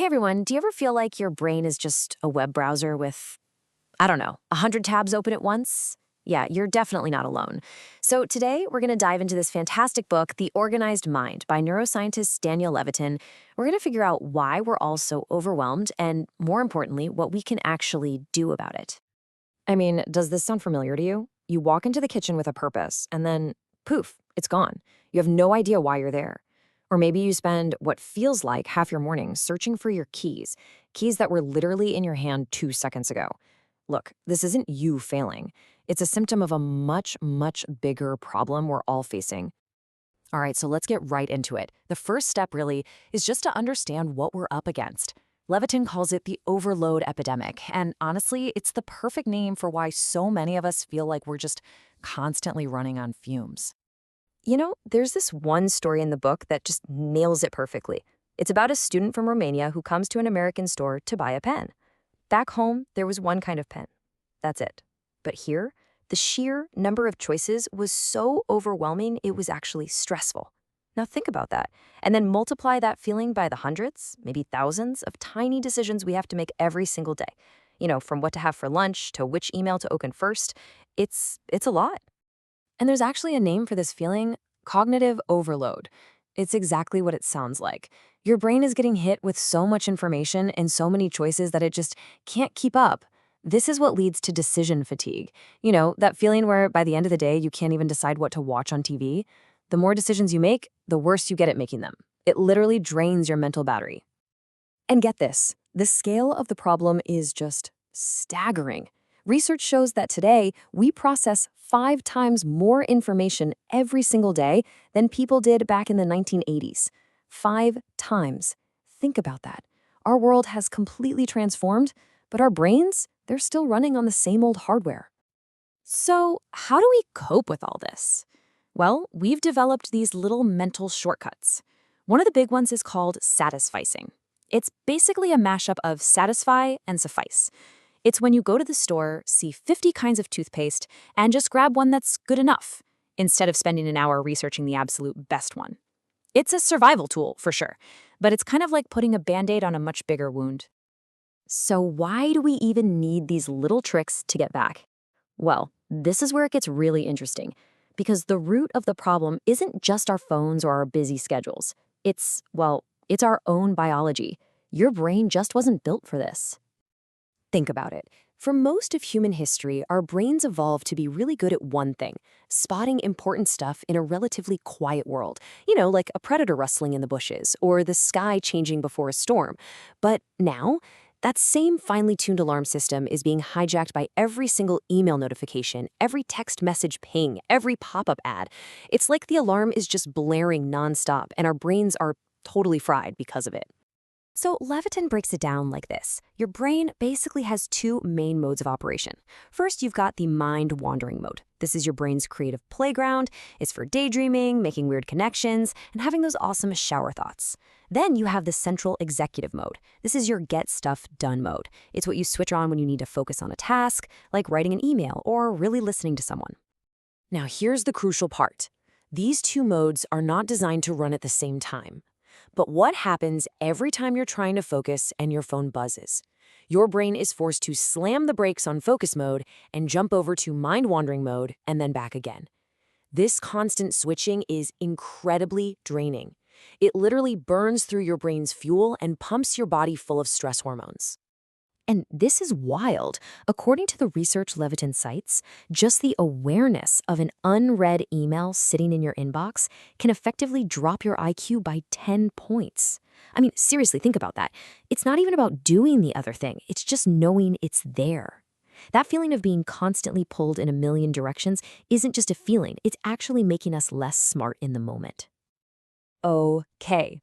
Hey everyone, do you ever feel like your brain is just a web browser with, I don't know, 100 tabs open at once? Yeah, you're definitely not alone. So today we're going to dive into this fantastic book, The Organized Mind by neuroscientist Daniel Levitin. We're going to figure out why we're all so overwhelmed and, more importantly, what we can actually do about it. I mean, does this sound familiar to you? You walk into the kitchen with a purpose, and then poof, it's gone. You have no idea why you're there. Or maybe you spend what feels like half your morning searching for your keys that were literally in your hand 2 seconds ago. Look, this isn't you failing. It's a symptom of a much, much bigger problem we're all facing. All right, so let's get right into it. The first step really is just to understand what we're up against. Levitin calls it the overload epidemic, and honestly, it's the perfect name for why so many of us feel like we're just constantly running on fumes. There's this one story in the book that just nails it perfectly. It's about a student from Romania who comes to an American store to buy a pen. Back home, there was one kind of pen. That's it. But here, the sheer number of choices was so overwhelming, it was actually stressful. Now think about that. And then multiply that feeling by the hundreds, maybe thousands of tiny decisions we have to make every single day. From what to have for lunch to which email to open first. It's a lot. And there's actually a name for this feeling: cognitive overload. It's exactly what it sounds like. Your brain is getting hit with so much information and so many choices that it just can't keep up. This is what leads to decision fatigue. That feeling where by the end of the day, you can't even decide what to watch on TV. The more decisions you make, the worse you get at making them. It literally drains your mental battery. And get this, the scale of the problem is just staggering. Research shows that today we process 5 times more information every single day than people did back in the 1980s. 5 times. Think about that. Our world has completely transformed, but our brains, they're still running on the same old hardware. So, how do we cope with all this? Well, we've developed these little mental shortcuts. One of the big ones is called satisficing. It's basically a mashup of satisfy and suffice. It's when you go to the store, see 50 kinds of toothpaste, and just grab one that's good enough, instead of spending an hour researching the absolute best one. It's a survival tool, for sure, but it's kind of like putting a Band-Aid on a much bigger wound. So why do we even need these little tricks to get back? Well, this is where it gets really interesting, because the root of the problem isn't just our phones or our busy schedules. It's our own biology. Your brain just wasn't built for this. Think about it. For most of human history, our brains evolved to be really good at one thing: spotting important stuff in a relatively quiet world. Like a predator rustling in the bushes or the sky changing before a storm. But now, that same finely tuned alarm system is being hijacked by every single email notification, every text message ping, every pop-up ad. It's like the alarm is just blaring nonstop, and our brains are totally fried because of it. So Levitin breaks it down like this. Your brain basically has two main modes of operation. First, you've got the mind-wandering mode. This is your brain's creative playground. It's for daydreaming, making weird connections, and having those awesome shower thoughts. Then you have the central executive mode. This is your get stuff done mode. It's what you switch on when you need to focus on a task, like writing an email or really listening to someone. Now here's the crucial part. These two modes are not designed to run at the same time. But what happens every time you're trying to focus and your phone buzzes? Your brain is forced to slam the brakes on focus mode and jump over to mind-wandering mode and then back again. This constant switching is incredibly draining. It literally burns through your brain's fuel and pumps your body full of stress hormones. And this is wild. According to the research Levitin cites, just the awareness of an unread email sitting in your inbox can effectively drop your IQ by 10 points. I mean, seriously, think about that. It's not even about doing the other thing. It's just knowing it's there. That feeling of being constantly pulled in a million directions isn't just a feeling. It's actually making us less smart in the moment. Okay.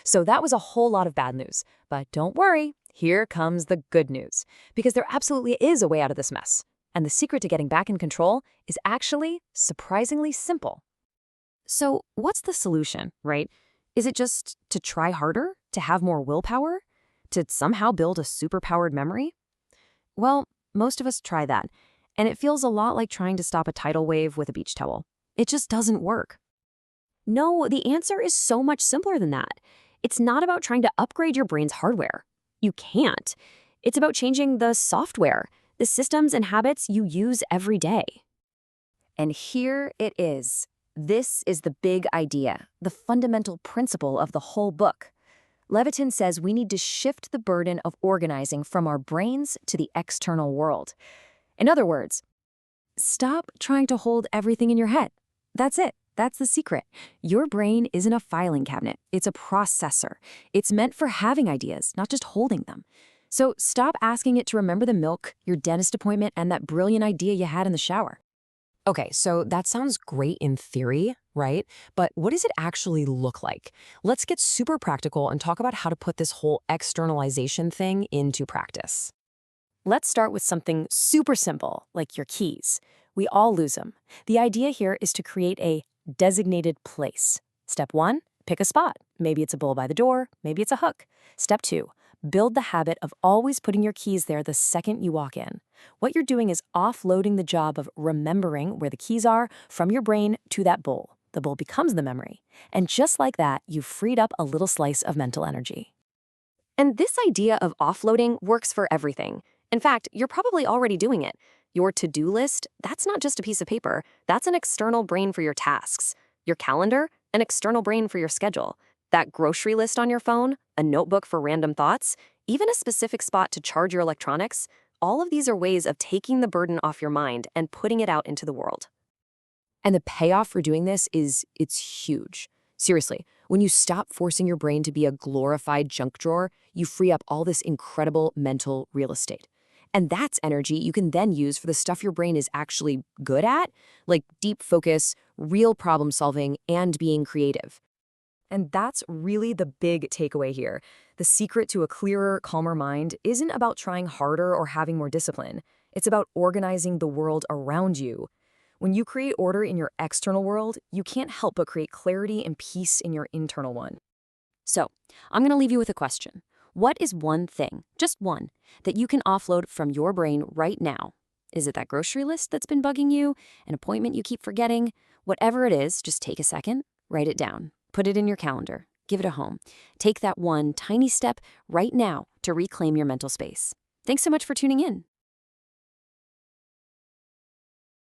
So that was a whole lot of bad news. But don't worry. Here comes the good news, because there absolutely is a way out of this mess. And the secret to getting back in control is actually surprisingly simple. So what's the solution, right? Is it just to try harder, to have more willpower, to somehow build a superpowered memory? Well, most of us try that, and it feels a lot like trying to stop a tidal wave with a beach towel. It just doesn't work. No, the answer is so much simpler than that. It's not about trying to upgrade your brain's hardware. You can't. It's about changing the software, the systems and habits you use every day. And here it is. This is the big idea, the fundamental principle of the whole book. Levitin says we need to shift the burden of organizing from our brains to the external world. In other words, stop trying to hold everything in your head. That's it. That's the secret. Your brain isn't a filing cabinet. It's a processor. It's meant for having ideas, not just holding them. So stop asking it to remember the milk, your dentist appointment, and that brilliant idea you had in the shower. Okay, so that sounds great in theory, right? But what does it actually look like? Let's get super practical and talk about how to put this whole externalization thing into practice. Let's start with something super simple, like your keys. We all lose them. The idea here is to create a designated place. Step 1, pick a spot. Maybe it's a bowl by the door, maybe it's a hook. Step 2, build the habit of always putting your keys there the second you walk in. What you're doing is offloading the job of remembering where the keys are from your brain to that bowl. The bowl becomes the memory. And just like that, you've freed up a little slice of mental energy. And this idea of offloading works for everything. In fact, you're probably already doing it. Your to-do list, that's not just a piece of paper. That's an external brain for your tasks. Your calendar, an external brain for your schedule. That grocery list on your phone, a notebook for random thoughts, even a specific spot to charge your electronics, all of these are ways of taking the burden off your mind and putting it out into the world. And the payoff for doing this it's huge. Seriously, when you stop forcing your brain to be a glorified junk drawer, you free up all this incredible mental real estate. And that's energy you can then use for the stuff your brain is actually good at, like deep focus, real problem solving, and being creative. And that's really the big takeaway here. The secret to a clearer, calmer mind isn't about trying harder or having more discipline. It's about organizing the world around you. When you create order in your external world, you can't help but create clarity and peace in your internal one. So, I'm going to leave you with a question. What is one thing, just one, that you can offload from your brain right now? Is it that grocery list that's been bugging you, an appointment you keep forgetting? Whatever it is, just take a second, write it down. Put it in your calendar. Give it a home. Take that one tiny step right now to reclaim your mental space. Thanks so much for tuning in.